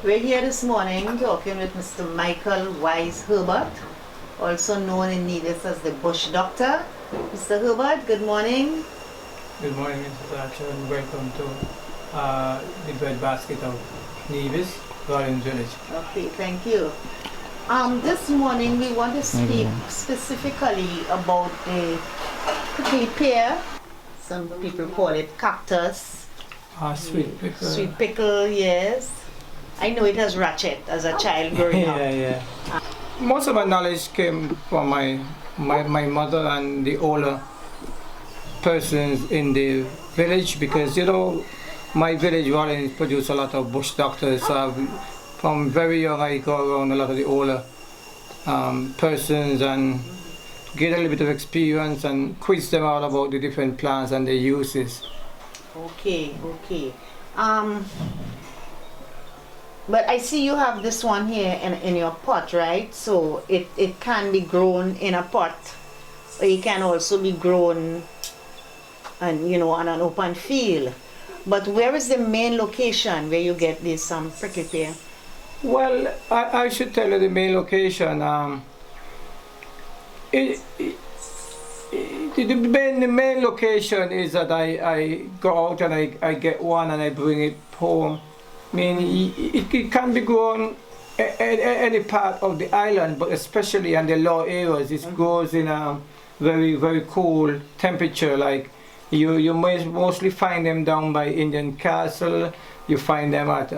We're here this morning talking with Mr. Michael Wise Herbert, also known in NEVIS as the Bush Doctor. Mr. Herbert, good morning. Good morning, Mr. Thatcher, and welcome to the breadbasket of NEVIS, Garden Village. Okay, thank you. This morning we want to speak specifically about the prickly pear. Some people call it cactus. Sweet pickle. Sweet pickle, yes. I know it has ratchet as a child growing up. Yeah. Most of my knowledge came from my mother and the older persons in the village, because my village Rollins produce a lot of bush doctors. So from very young I go around a lot of the older persons and get a little bit of experience and quiz them out about the different plants and their uses. Okay. But I see you have this one here in your pot, right? So it can be grown in a pot, or it can also be grown on an open field. But where is the main location where you get this prickly pear? Well, I should tell you the main location. The main location is that I go out and I get one and I bring it home. I mean, it can be grown any part of the island, but especially in the low areas, it grows in a very, very cool temperature. Like you mostly find them down by Indian Castle. You find them at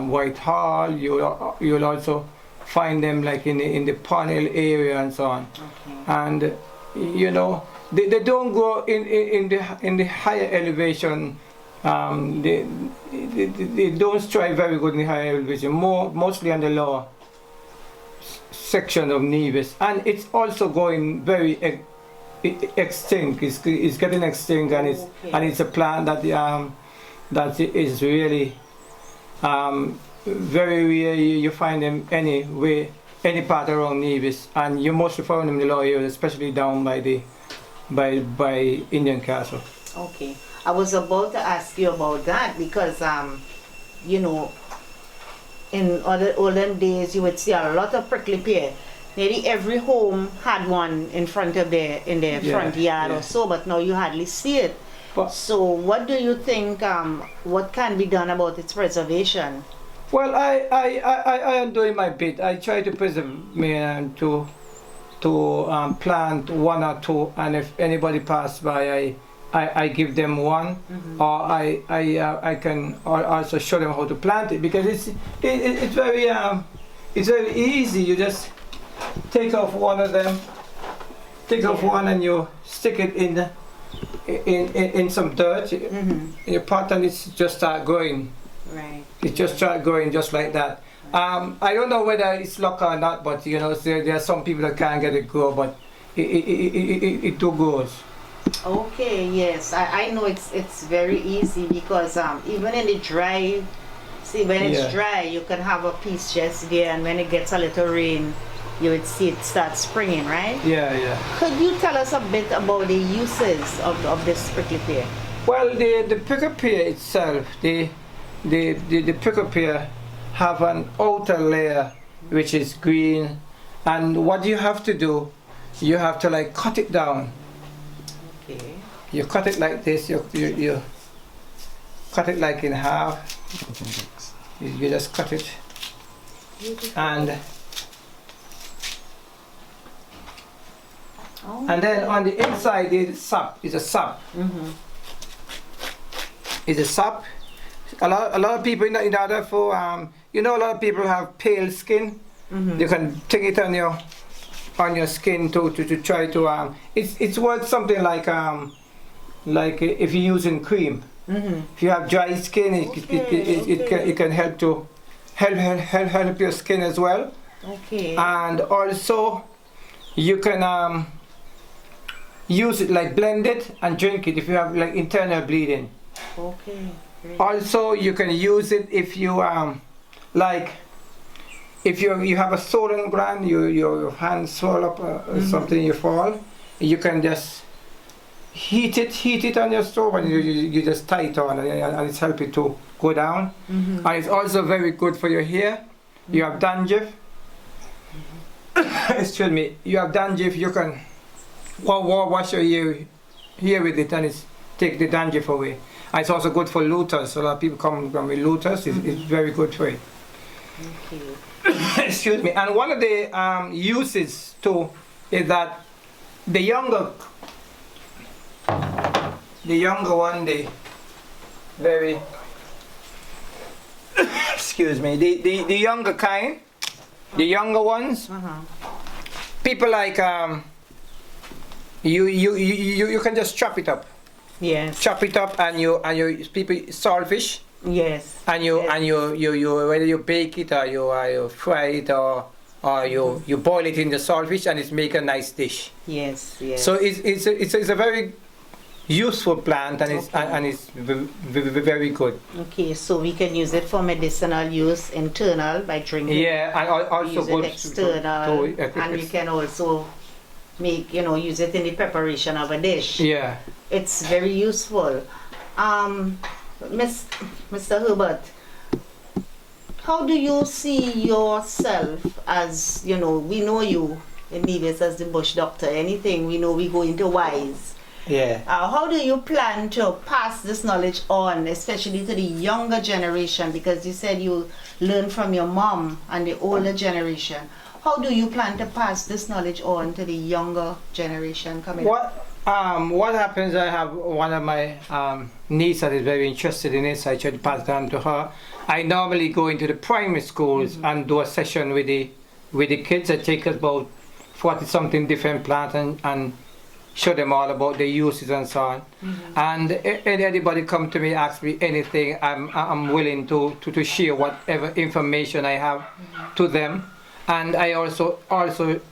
Whitehall. You'll also find them like in the Pond Hill area and so on. Okay. And they don't grow in the higher elevation. They don't strive very good in the higher elevation. Mostly on the lower section of NEVIS, and it's also going very extinct. It's getting extinct, and it's a plant that is really very rare. You find them any part around NEVIS, and you mostly find them in the lower areas, especially down by Indian Castle. Okay. I was about to ask you about that because, in olden days you would see a lot of prickly pear. Nearly every home had one in front of their front yard or so, but now you hardly see it. So what do you think, what can be done about its preservation? Well, I am doing my bit. I try to preserve to plant one or two, and if anybody pass by, I give them one, or I can also show them how to plant it, because it's very easy. You just take off one of them, one, and you stick it in some dirt in your pot, and it's just start growing. Right. It just start growing just like that. I don't know whether it's luck or not, but there are some people that can't get it grow, but it do grows. Okay, yes, I know it's very easy, because even in the dry, when it's dry, you can have a piece just there, and when it gets a little rain, you would see it start springing, right? Yeah. Could you tell us a bit about the uses of this prickly pear? Well, the prickly pear itself, the prickly pear have an outer layer which is green, and what you have to do, you have to like cut it down. Okay. You cut it like this. You cut it like in half. You just cut it, and then on the inside is sap. It's a sap. It's a sap. A lot of people in order for a lot of people have pale skin. You can take it on your skin to try to it's worth something like if you're using cream. If you have dry skin, it can help to help your skin as well. Okay. And also you can use it, like blend it and drink it if you have like internal bleeding. Okay. Great. Also you can use it if you if you have a swollen gland, your hand swell up or something, you fall, you can just heat it on your stove, and you just tie it on, and it's helping to go down. And it's also very good for your hair. You have dandruff. Excuse me. You have dandruff. You can wash your hair with it, and it's take the dandruff away. And it's also good for looters. A lot of people come with looters. It's very good for it. Okay. Excuse me. And one of the uses too is that the younger one, the very excuse me, the younger kind, the younger ones, people like you can just chop it up. Yes. Chop it up, and you people saltfish. Yes. And you whether you bake it or you fry it or you boil it in the saltfish, and it's make a nice dish. Yes. Yes. So it's a very useful plant, and it's very good. Okay, so we can use it for medicinal use internal by drinking. Yeah, and also use good it external, and we can also make, use it in the preparation of a dish. Yeah, it's very useful. Mr. Herbert, how do you see yourself as, we know you in NEVIS as the bush doctor, anything we know we go into wise. Yeah. How do you plan to pass this knowledge on, especially to the younger generation? Because you said you learned from your mom and the older generation. How do you plan to pass this knowledge on to the younger generation coming up? What happens, I have one of my niece that is very interested in it, so I try to pass it on to her. I normally go into the primary schools and do a session with the kids. I take about 40-something different plants and show them all about the uses and so on. And anybody come to me, ask me anything, I'm willing to share whatever information I have to them. And I also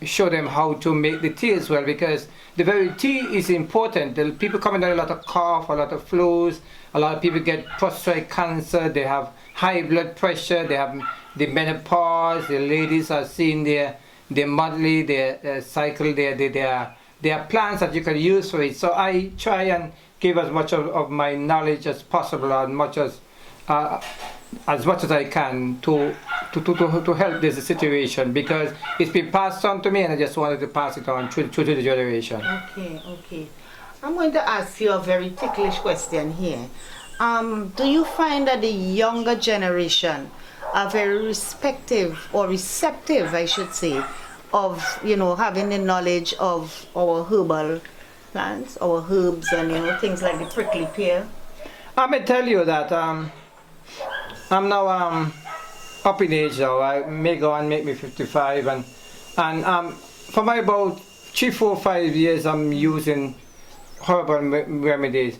show them how to make the tea as well, because the very tea is important. The people coming down a lot of cough, a lot of flus, a lot of people get prostate cancer, they have high blood pressure, they have the menopause, the ladies are seeing their monthly, their cycle, their plants that you can use for it. So I try and give as much of my knowledge as possible, as much as I can to help this situation, because it's been passed on to me and I just wanted to pass it on to the generation. Okay. I'm going to ask you a very ticklish question here. Do you find that the younger generation are very receptive, I should say, of having the knowledge of our herbal plants, our herbs, and things like the prickly pear? I may tell you that I'm now up in age now. I may go and make me 55, and for my about 3, 4, 5 years I'm using herbal remedies.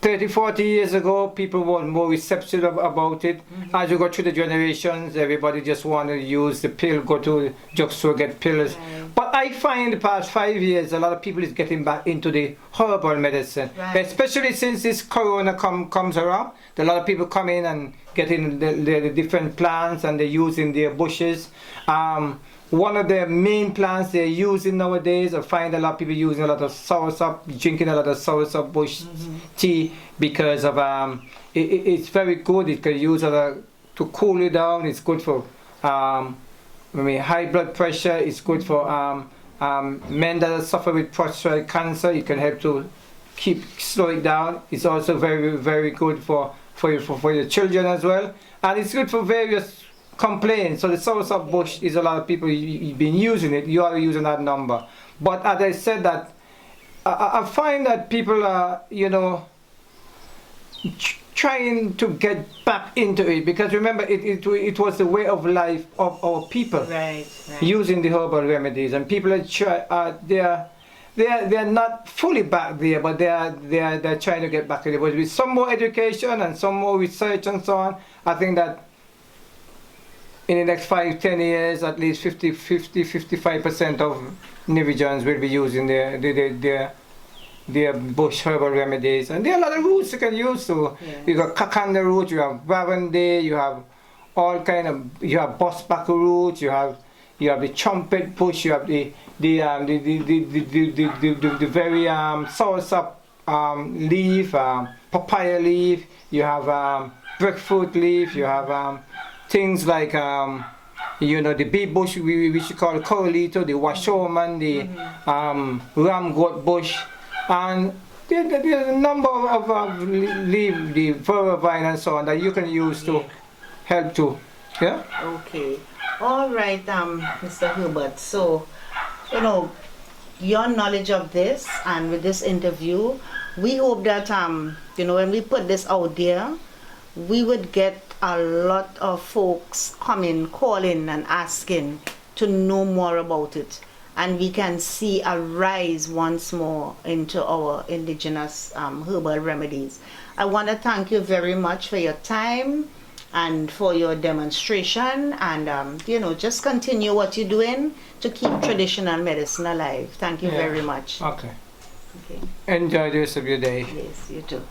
30, 40 years ago, people were more receptive about it. As you go through the generations, everybody just want to use the pill, go to the drugstore, get pills. But I find the past 5 years, a lot of people is getting back into the herbal medicine, especially since this corona comes around. A lot of people come in and getting the different plants, and they're using their bushes. One of the main plants they're using nowadays, I find a lot of people using a lot of soursop, drinking a lot of soursop bush tea, because of it's very good. It can use to cool you down. It's good for high blood pressure. It's good for men that suffer with prostate cancer. It can help to slow it down. It's also very, very good for your children as well, and it's good for various complaints. So the soursop bush is a lot of people been using it. You are using that number, but as I said, that I find that people are trying to get back into it, because remember it was the way of life of our people, using the herbal remedies, and people are they're not fully back there, but they're trying to get back to it. But with some more education and some more research and so on, I think that in the next 5-10 years, at least 55% of Nevisians will be using their bush herbal remedies. And there are a lot of roots you can use. So you got cacanda root, you have Bravande, you have all kind of, you have bosbaku root, you have the trumpet bush, you have the very soursop leaf, papaya leaf, you have breadfruit leaf. You have things like you know, the bee bush, which you call coralito, the washoman, the ramgot bush, and there's a number of leaf, the vervine and so on that you can use to help to, yeah? Okay. All right, Mr. Herbert. So, you know, your knowledge of this and with this interview, we hope that, you know, when we put this out there, we would get a lot of folks coming, calling and asking to know more about it. And we can see a rise once more into our indigenous herbal remedies. I want to thank you very much for your time and for your demonstration, and you know, just continue what you're doing to keep traditional medicine alive. Thank you very much. Okay. Okay. Enjoy the rest of your day. Yes, you too.